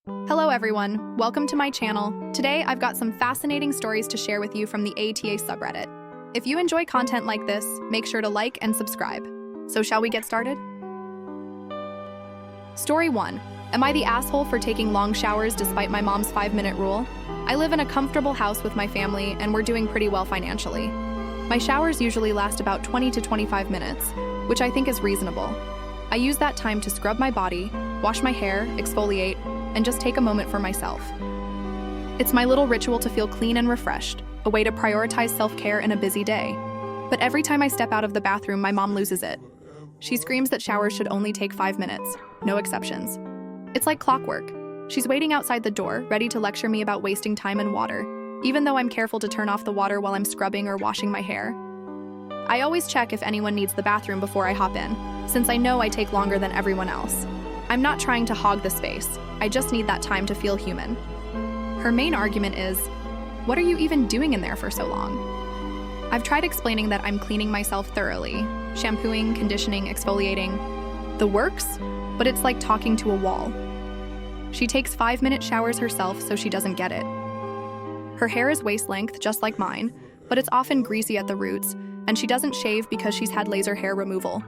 Hello everyone, welcome to my channel. Today I've got some fascinating stories to share with you from the AITA subreddit. If you enjoy content like this, make sure to like and subscribe. So shall we get started? Story 1. Am I the asshole for taking long showers despite my mom's 5-minute rule? I live in a comfortable house with my family and we're doing pretty well financially. My showers usually last about 20 to 25 minutes, which I think is reasonable. I use that time to scrub my body, wash my hair, exfoliate, and just take a moment for myself. It's my little ritual to feel clean and refreshed, a way to prioritize self-care in a busy day. But every time I step out of the bathroom, my mom loses it. She screams that showers should only take 5 minutes, no exceptions. It's like clockwork. She's waiting outside the door, ready to lecture me about wasting time and water, even though I'm careful to turn off the water while I'm scrubbing or washing my hair. I always check if anyone needs the bathroom before I hop in, since I know I take longer than everyone else. I'm not trying to hog the space, I just need that time to feel human. Her main argument is, what are you even doing in there for so long? I've tried explaining that I'm cleaning myself thoroughly, shampooing, conditioning, exfoliating, the works, but it's like talking to a wall. She takes 5-minute showers herself, so she doesn't get it. Her hair is waist length, just like mine, but it's often greasy at the roots, and she doesn't shave because she's had laser hair removal.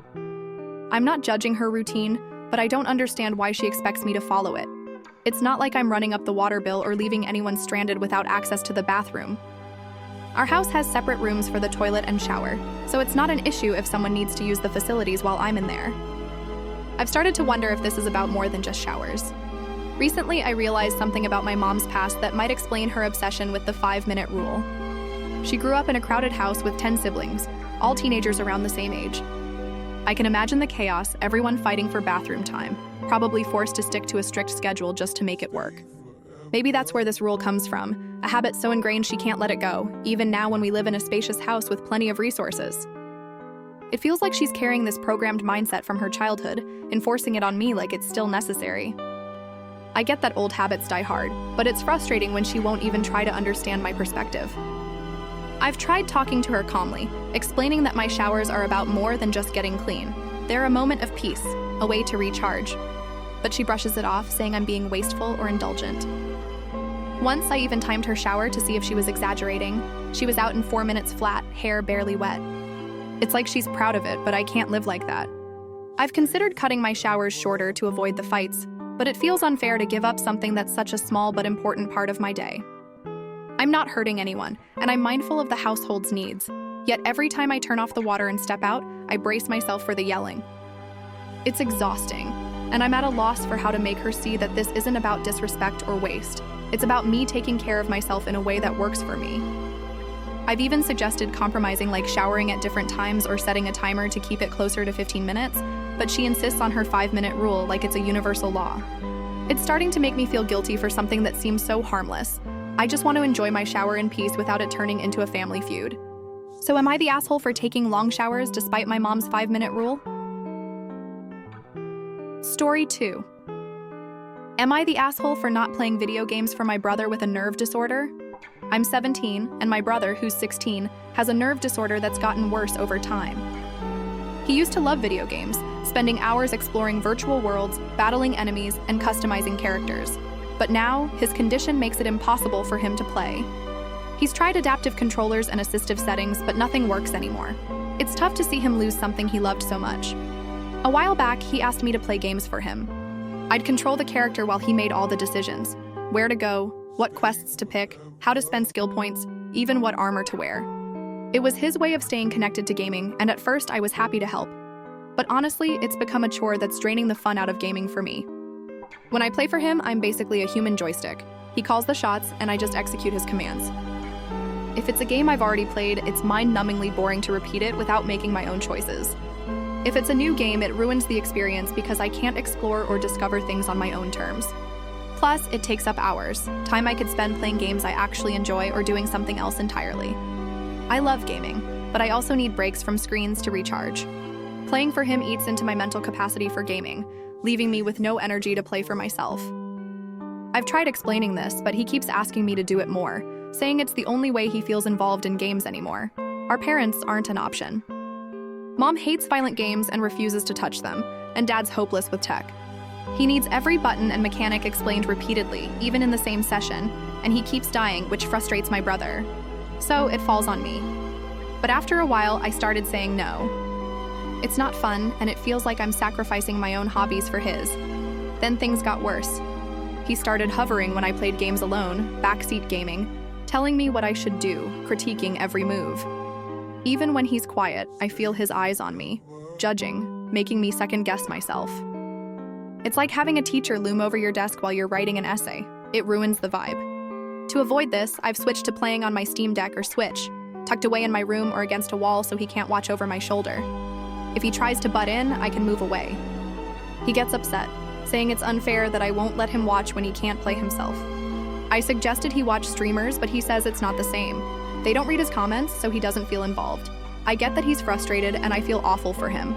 I'm not judging her routine, but I don't understand why she expects me to follow it. It's not like I'm running up the water bill or leaving anyone stranded without access to the bathroom. Our house has separate rooms for the toilet and shower, so it's not an issue if someone needs to use the facilities while I'm in there. I've started to wonder if this is about more than just showers. Recently, I realized something about my mom's past that might explain her obsession with the 5-minute rule. She grew up in a crowded house with 10 siblings, all teenagers around the same age. I can imagine the chaos, everyone fighting for bathroom time, probably forced to stick to a strict schedule just to make it work. Maybe that's where this rule comes from, a habit so ingrained she can't let it go, even now when we live in a spacious house with plenty of resources. It feels like she's carrying this programmed mindset from her childhood, enforcing it on me like it's still necessary. I get that old habits die hard, but it's frustrating when she won't even try to understand my perspective. I've tried talking to her calmly, explaining that my showers are about more than just getting clean. They're a moment of peace, a way to recharge. But she brushes it off, saying I'm being wasteful or indulgent. Once I even timed her shower to see if she was exaggerating. She was out in 4 minutes flat, hair barely wet. It's like she's proud of it, but I can't live like that. I've considered cutting my showers shorter to avoid the fights, but it feels unfair to give up something that's such a small but important part of my day. I'm not hurting anyone, and I'm mindful of the household's needs. Yet every time I turn off the water and step out, I brace myself for the yelling. It's exhausting, and I'm at a loss for how to make her see that this isn't about disrespect or waste. It's about me taking care of myself in a way that works for me. I've even suggested compromising, like showering at different times or setting a timer to keep it closer to 15 minutes, but she insists on her 5-minute rule like it's a universal law. It's starting to make me feel guilty for something that seems so harmless. I just want to enjoy my shower in peace without it turning into a family feud. So am I the asshole for taking long showers despite my mom's 5-minute rule? Story 2. Am I the asshole for not playing video games for my brother with a nerve disorder? I'm 17, and my brother, who's 16, has a nerve disorder that's gotten worse over time. He used to love video games, spending hours exploring virtual worlds, battling enemies, and customizing characters. But now, his condition makes it impossible for him to play. He's tried adaptive controllers and assistive settings, but nothing works anymore. It's tough to see him lose something he loved so much. A while back, he asked me to play games for him. I'd control the character while he made all the decisions: where to go, what quests to pick, how to spend skill points, even what armor to wear. It was his way of staying connected to gaming, and at first I was happy to help. But honestly, it's become a chore that's draining the fun out of gaming for me. When I play for him, I'm basically a human joystick. He calls the shots, and I just execute his commands. If it's a game I've already played, it's mind-numbingly boring to repeat it without making my own choices. If it's a new game, it ruins the experience because I can't explore or discover things on my own terms. Plus, it takes up hours, time I could spend playing games I actually enjoy or doing something else entirely. I love gaming, but I also need breaks from screens to recharge. Playing for him eats into my mental capacity for gaming, leaving me with no energy to play for myself. I've tried explaining this, but he keeps asking me to do it more, saying it's the only way he feels involved in games anymore. Our parents aren't an option. Mom hates violent games and refuses to touch them, and Dad's hopeless with tech. He needs every button and mechanic explained repeatedly, even in the same session, and he keeps dying, which frustrates my brother. So it falls on me. But after a while, I started saying no. It's not fun, and it feels like I'm sacrificing my own hobbies for his. Then things got worse. He started hovering when I played games alone, backseat gaming, telling me what I should do, critiquing every move. Even when he's quiet, I feel his eyes on me, judging, making me second-guess myself. It's like having a teacher loom over your desk while you're writing an essay. It ruins the vibe. To avoid this, I've switched to playing on my Steam Deck or Switch, tucked away in my room or against a wall so he can't watch over my shoulder. If he tries to butt in, I can move away. He gets upset, saying it's unfair that I won't let him watch when he can't play himself. I suggested he watch streamers, but he says it's not the same. They don't read his comments, so he doesn't feel involved. I get that he's frustrated, and I feel awful for him.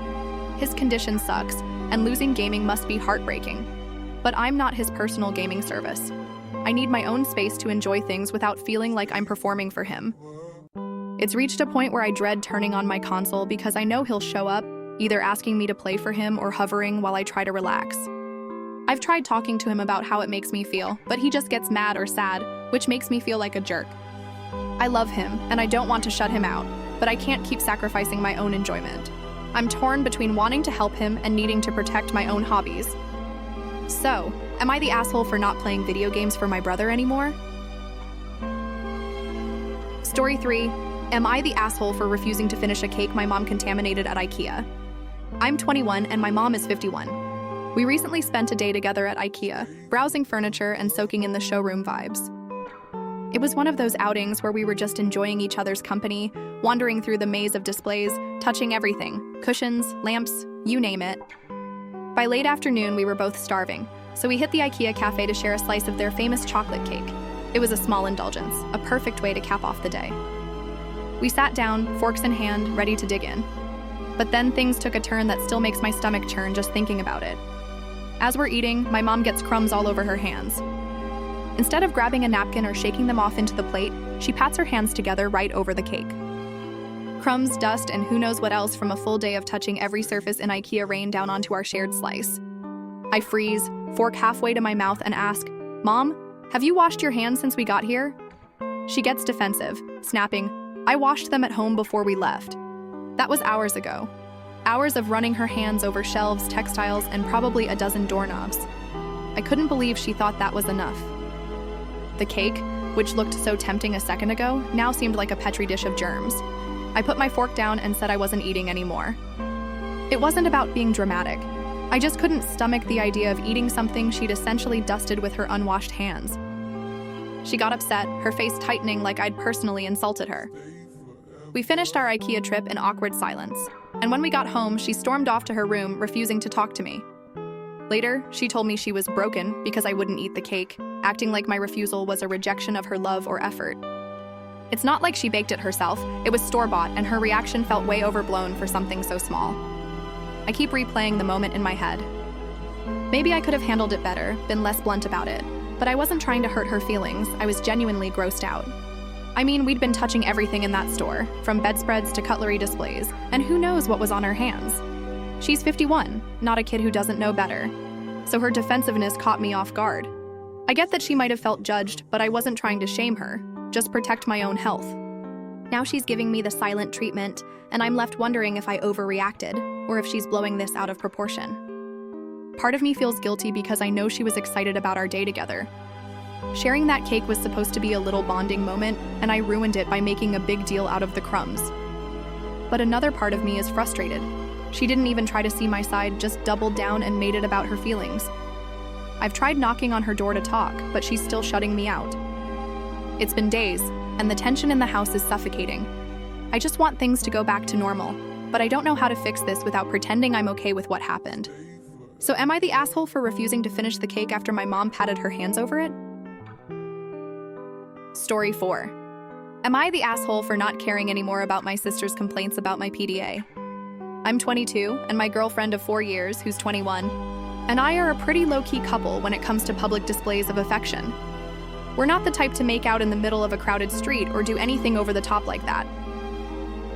His condition sucks, and losing gaming must be heartbreaking. But I'm not his personal gaming service. I need my own space to enjoy things without feeling like I'm performing for him. It's reached a point where I dread turning on my console because I know he'll show up, either asking me to play for him or hovering while I try to relax. I've tried talking to him about how it makes me feel, but he just gets mad or sad, which makes me feel like a jerk. I love him, and I don't want to shut him out, but I can't keep sacrificing my own enjoyment. I'm torn between wanting to help him and needing to protect my own hobbies. So, am I the asshole for not playing video games for my brother anymore? Story 3. Am I the asshole for refusing to finish a cake my mom contaminated at IKEA? I'm 21 and my mom is 51. We recently spent a day together at IKEA, browsing furniture and soaking in the showroom vibes. It was one of those outings where we were just enjoying each other's company, wandering through the maze of displays, touching everything, cushions, lamps, you name it. By late afternoon, we were both starving, so we hit the IKEA cafe to share a slice of their famous chocolate cake. It was a small indulgence, a perfect way to cap off the day. We sat down, forks in hand, ready to dig in. But then things took a turn that still makes my stomach churn just thinking about it. As we're eating, my mom gets crumbs all over her hands. Instead of grabbing a napkin or shaking them off into the plate, she pats her hands together right over the cake. Crumbs, dust, and who knows what else from a full day of touching every surface in IKEA rain down onto our shared slice. I freeze, fork halfway to my mouth, and ask, "Mom, have you washed your hands since we got here?" She gets defensive, snapping, "I washed them at home before we left." That was hours ago. Hours of running her hands over shelves, textiles, and probably a dozen doorknobs. I couldn't believe she thought that was enough. The cake, which looked so tempting a second ago, now seemed like a petri dish of germs. I put my fork down and said I wasn't eating anymore. It wasn't about being dramatic. I just couldn't stomach the idea of eating something she'd essentially dusted with her unwashed hands. She got upset, her face tightening like I'd personally insulted her. We finished our IKEA trip in awkward silence, and when we got home, she stormed off to her room, refusing to talk to me. Later, she told me she was broken because I wouldn't eat the cake, acting like my refusal was a rejection of her love or effort. It's not like she baked it herself, it was store-bought, and her reaction felt way overblown for something so small. I keep replaying the moment in my head. Maybe I could have handled it better, been less blunt about it, but I wasn't trying to hurt her feelings, I was genuinely grossed out. I mean, we'd been touching everything in that store, from bedspreads to cutlery displays, and who knows what was on her hands. She's 51, not a kid who doesn't know better. So her defensiveness caught me off guard. I get that she might have felt judged, but I wasn't trying to shame her, just protect my own health. Now she's giving me the silent treatment, and I'm left wondering if I overreacted, or if she's blowing this out of proportion. Part of me feels guilty because I know she was excited about our day together. Sharing that cake was supposed to be a little bonding moment, and I ruined it by making a big deal out of the crumbs. But another part of me is frustrated. She didn't even try to see my side, just doubled down and made it about her feelings. I've tried knocking on her door to talk, but she's still shutting me out. It's been days, and the tension in the house is suffocating. I just want things to go back to normal, but I don't know how to fix this without pretending I'm okay with what happened. So am I the asshole for refusing to finish the cake after my mom patted her hands over it? Story 4. Am I the asshole for not caring anymore about my sister's complaints about my PDA? I'm 22, and my girlfriend of 4 years, who's 21, and I are a pretty low-key couple when it comes to public displays of affection. We're not the type to make out in the middle of a crowded street or do anything over the top like that.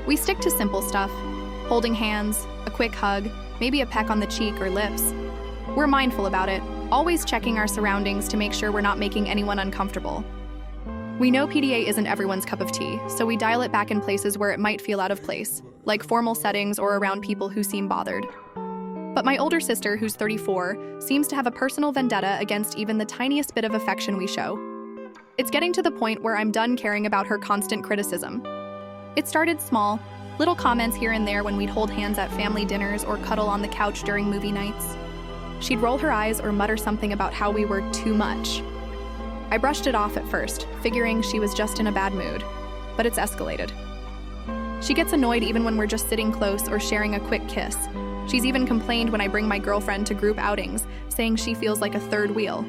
We stick to simple stuff, holding hands, a quick hug, maybe a peck on the cheek or lips. We're mindful about it, always checking our surroundings to make sure we're not making anyone uncomfortable. We know PDA isn't everyone's cup of tea, so we dial it back in places where it might feel out of place, like formal settings or around people who seem bothered. But my older sister, who's 34, seems to have a personal vendetta against even the tiniest bit of affection we show. It's getting to the point where I'm done caring about her constant criticism. It started small, little comments here and there when we'd hold hands at family dinners or cuddle on the couch during movie nights. She'd roll her eyes or mutter something about how we were too much. I brushed it off at first, figuring she was just in a bad mood, but it's escalated. She gets annoyed even when we're just sitting close or sharing a quick kiss. She's even complained when I bring my girlfriend to group outings, saying she feels like a third wheel.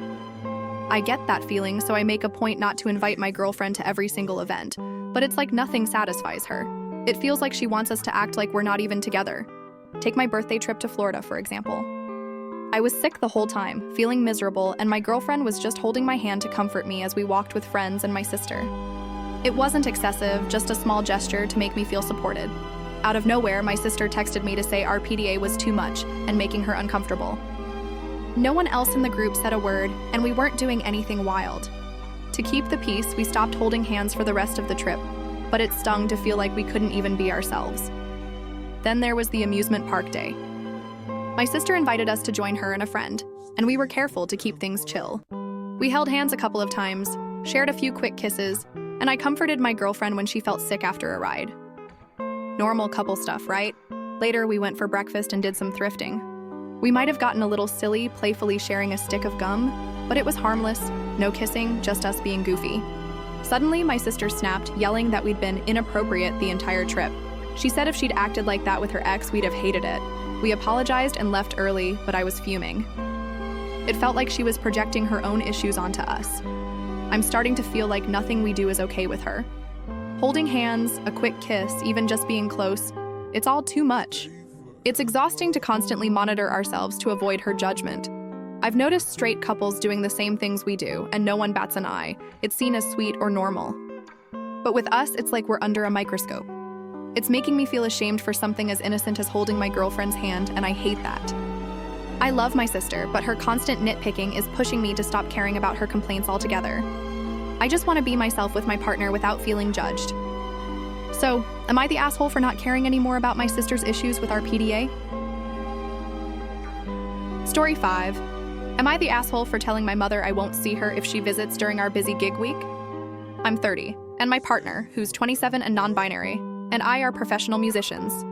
I get that feeling, so I make a point not to invite my girlfriend to every single event, but it's like nothing satisfies her. It feels like she wants us to act like we're not even together. Take my birthday trip to Florida, for example. I was sick the whole time, feeling miserable, and my girlfriend was just holding my hand to comfort me as we walked with friends and my sister. It wasn't excessive, just a small gesture to make me feel supported. Out of nowhere, my sister texted me to say our PDA was too much and making her uncomfortable. No one else in the group said a word, and we weren't doing anything wild. To keep the peace, we stopped holding hands for the rest of the trip, but it stung to feel like we couldn't even be ourselves. Then there was the amusement park day. My sister invited us to join her and a friend, and we were careful to keep things chill. We held hands a couple of times, shared a few quick kisses, and I comforted my girlfriend when she felt sick after a ride. Normal couple stuff, right? Later, we went for breakfast and did some thrifting. We might have gotten a little silly, playfully sharing a stick of gum, but it was harmless, no kissing, just us being goofy. Suddenly, my sister snapped, yelling that we'd been inappropriate the entire trip. She said if she'd acted like that with her ex, we'd have hated it. We apologized and left early, but I was fuming. It felt like she was projecting her own issues onto us. I'm starting to feel like nothing we do is okay with her. Holding hands, a quick kiss, even just being close, it's all too much. It's exhausting to constantly monitor ourselves to avoid her judgment. I've noticed straight couples doing the same things we do, and no one bats an eye. It's seen as sweet or normal. But with us, it's like we're under a microscope. It's making me feel ashamed for something as innocent as holding my girlfriend's hand, and I hate that. I love my sister, but her constant nitpicking is pushing me to stop caring about her complaints altogether. I just want to be myself with my partner without feeling judged. So, am I the asshole for not caring anymore about my sister's issues with our PDA? Story 5. Am I the asshole for telling my mother I won't see her if she visits during our busy gig week? I'm 30, and my partner, who's 27 and non-binary, and I are professional musicians.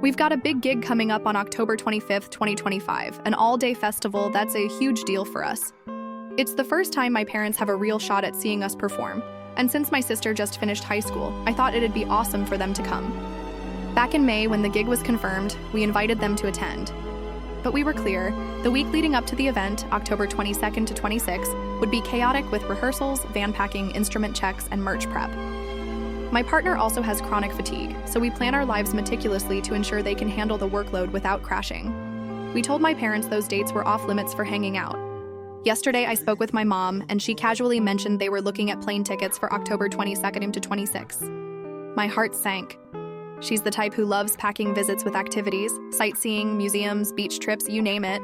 We've got a big gig coming up on October 25th, 2025, an all-day festival that's a huge deal for us. It's the first time my parents have a real shot at seeing us perform, and since my sister just finished high school, I thought it'd be awesome for them to come. Back in May, when the gig was confirmed, we invited them to attend. But we were clear, the week leading up to the event, October 22nd to 26th, would be chaotic with rehearsals, van packing, instrument checks, and merch prep. My partner also has chronic fatigue, so we plan our lives meticulously to ensure they can handle the workload without crashing. We told my parents those dates were off limits for hanging out. Yesterday, I spoke with my mom, and she casually mentioned they were looking at plane tickets for October 22nd to 26th. My heart sank. She's the type who loves packing visits with activities, sightseeing, museums, beach trips, you name it.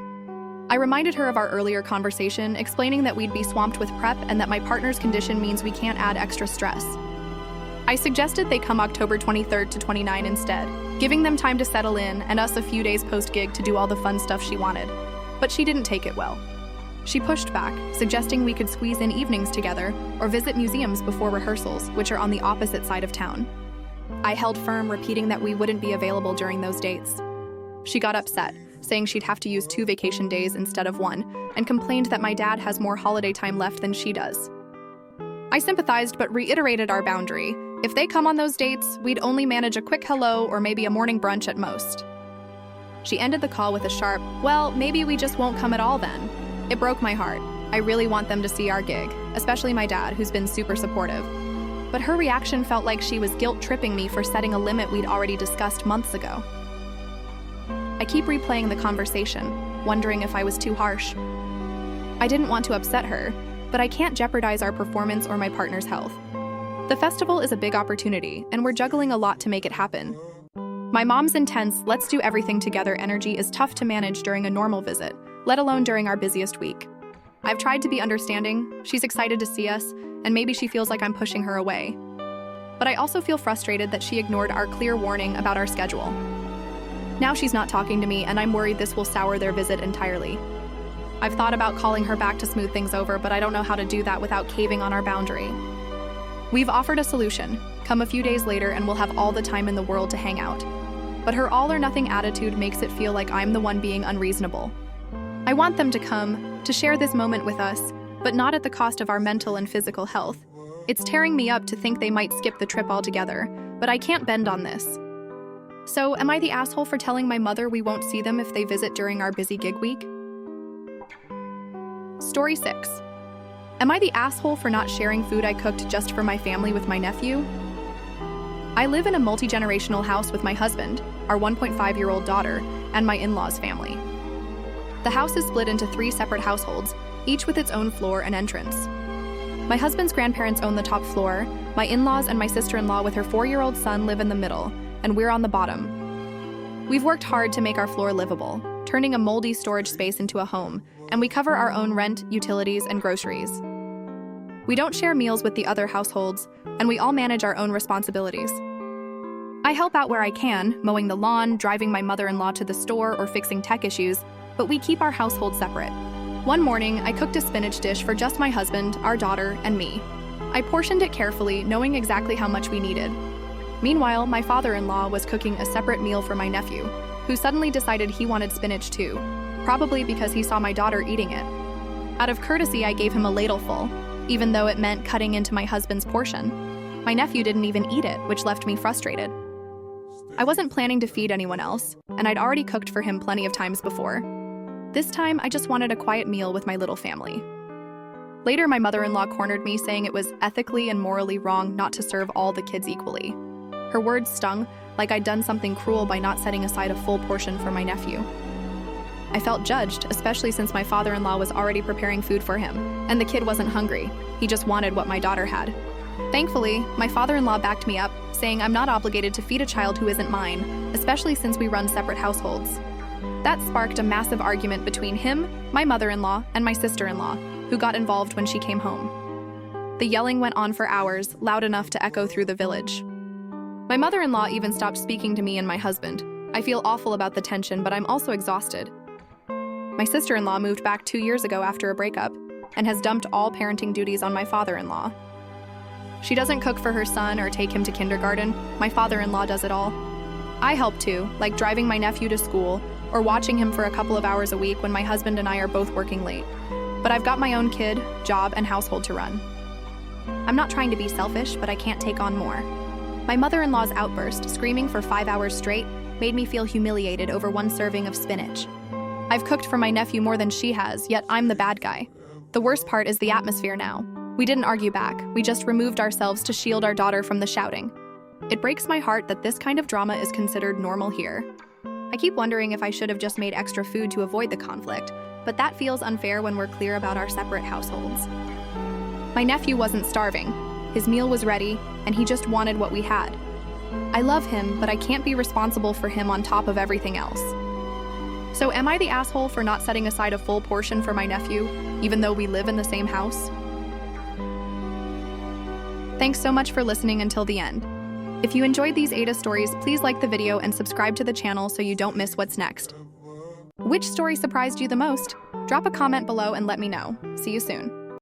I reminded her of our earlier conversation, explaining that we'd be swamped with prep and that my partner's condition means we can't add extra stress. I suggested they come October 23rd to 29 instead, giving them time to settle in and us a few days post-gig to do all the fun stuff she wanted. But she didn't take it well. She pushed back, suggesting we could squeeze in evenings together or visit museums before rehearsals, which are on the opposite side of town. I held firm, repeating that we wouldn't be available during those dates. She got upset, saying she'd have to use 2 vacation days instead of 1, and complained that my dad has more holiday time left than she does. I sympathized but reiterated our boundary. If they come on those dates, we'd only manage a quick hello or maybe a morning brunch at most. She ended the call with a sharp, "Well, maybe we just won't come at all then." It broke my heart. I really want them to see our gig, especially my dad, who's been super supportive. But her reaction felt like she was guilt-tripping me for setting a limit we'd already discussed months ago. I keep replaying the conversation, wondering if I was too harsh. I didn't want to upset her, but I can't jeopardize our performance or my partner's health. The festival is a big opportunity, and we're juggling a lot to make it happen. My mom's intense, let's do everything together energy is tough to manage during a normal visit, let alone during our busiest week. I've tried to be understanding, she's excited to see us, and maybe she feels like I'm pushing her away. But I also feel frustrated that she ignored our clear warning about our schedule. Now she's not talking to me, and I'm worried this will sour their visit entirely. I've thought about calling her back to smooth things over, but I don't know how to do that without caving on our boundary. We've offered a solution. Come a few days later and we'll have all the time in the world to hang out. But her all-or-nothing attitude makes it feel like I'm the one being unreasonable. I want them to come, to share this moment with us, but not at the cost of our mental and physical health. It's tearing me up to think they might skip the trip altogether, but I can't bend on this. So, am I the asshole for telling my mother we won't see them if they visit during our busy gig week? Story 6. Am I the asshole for not sharing food I cooked just for my family with my nephew? I live in a multi-generational house with my husband, our 1.5-year-old daughter, and my in-laws' family. The house is split into 3 separate households, each with its own floor and entrance. My husband's grandparents own the top floor, my in-laws and my sister-in-law with her 4-year-old son live in the middle, and we're on the bottom. We've worked hard to make our floor livable, turning a moldy storage space into a home, and we cover our own rent, utilities, and groceries. We don't share meals with the other households, and we all manage our own responsibilities. I help out where I can, mowing the lawn, driving my mother-in-law to the store, or fixing tech issues, but we keep our household separate. One morning, I cooked a spinach dish for just my husband, our daughter, and me. I portioned it carefully, knowing exactly how much we needed. Meanwhile, my father-in-law was cooking a separate meal for my nephew, who suddenly decided he wanted spinach too, probably because he saw my daughter eating it. Out of courtesy, I gave him a ladleful, even though it meant cutting into my husband's portion. My nephew didn't even eat it, which left me frustrated. I wasn't planning to feed anyone else, and I'd already cooked for him plenty of times before. This time, I just wanted a quiet meal with my little family. Later, my mother-in-law cornered me, saying it was ethically and morally wrong not to serve all the kids equally. Her words stung, like I'd done something cruel by not setting aside a full portion for my nephew. I felt judged, especially since my father-in-law was already preparing food for him, and the kid wasn't hungry. He just wanted what my daughter had. Thankfully, my father-in-law backed me up, saying I'm not obligated to feed a child who isn't mine, especially since we run separate households. That sparked a massive argument between him, my mother-in-law, and my sister-in-law, who got involved when she came home. The yelling went on for hours, loud enough to echo through the village. My mother-in-law even stopped speaking to me and my husband. I feel awful about the tension, but I'm also exhausted. My sister-in-law moved back 2 years ago after a breakup, and has dumped all parenting duties on my father-in-law. She doesn't cook for her son or take him to kindergarten. My father-in-law does it all. I help too, like driving my nephew to school, or watching him for a couple of hours a week when my husband and I are both working late. But I've got my own kid, job, and household to run. I'm not trying to be selfish, but I can't take on more. My mother-in-law's outburst, screaming for 5 hours straight, made me feel humiliated over one serving of spinach. I've cooked for my nephew more than she has, yet I'm the bad guy. The worst part is the atmosphere now. We didn't argue back, we just removed ourselves to shield our daughter from the shouting. It breaks my heart that this kind of drama is considered normal here. I keep wondering if I should have just made extra food to avoid the conflict, but that feels unfair when we're clear about our separate households. My nephew wasn't starving. His meal was ready, and he just wanted what we had. I love him, but I can't be responsible for him on top of everything else. So am I the asshole for not setting aside a full portion for my nephew, even though we live in the same house? Thanks so much for listening until the end. If you enjoyed these AITA stories, please like the video and subscribe to the channel so you don't miss what's next. Which story surprised you the most? Drop a comment below and let me know. See you soon.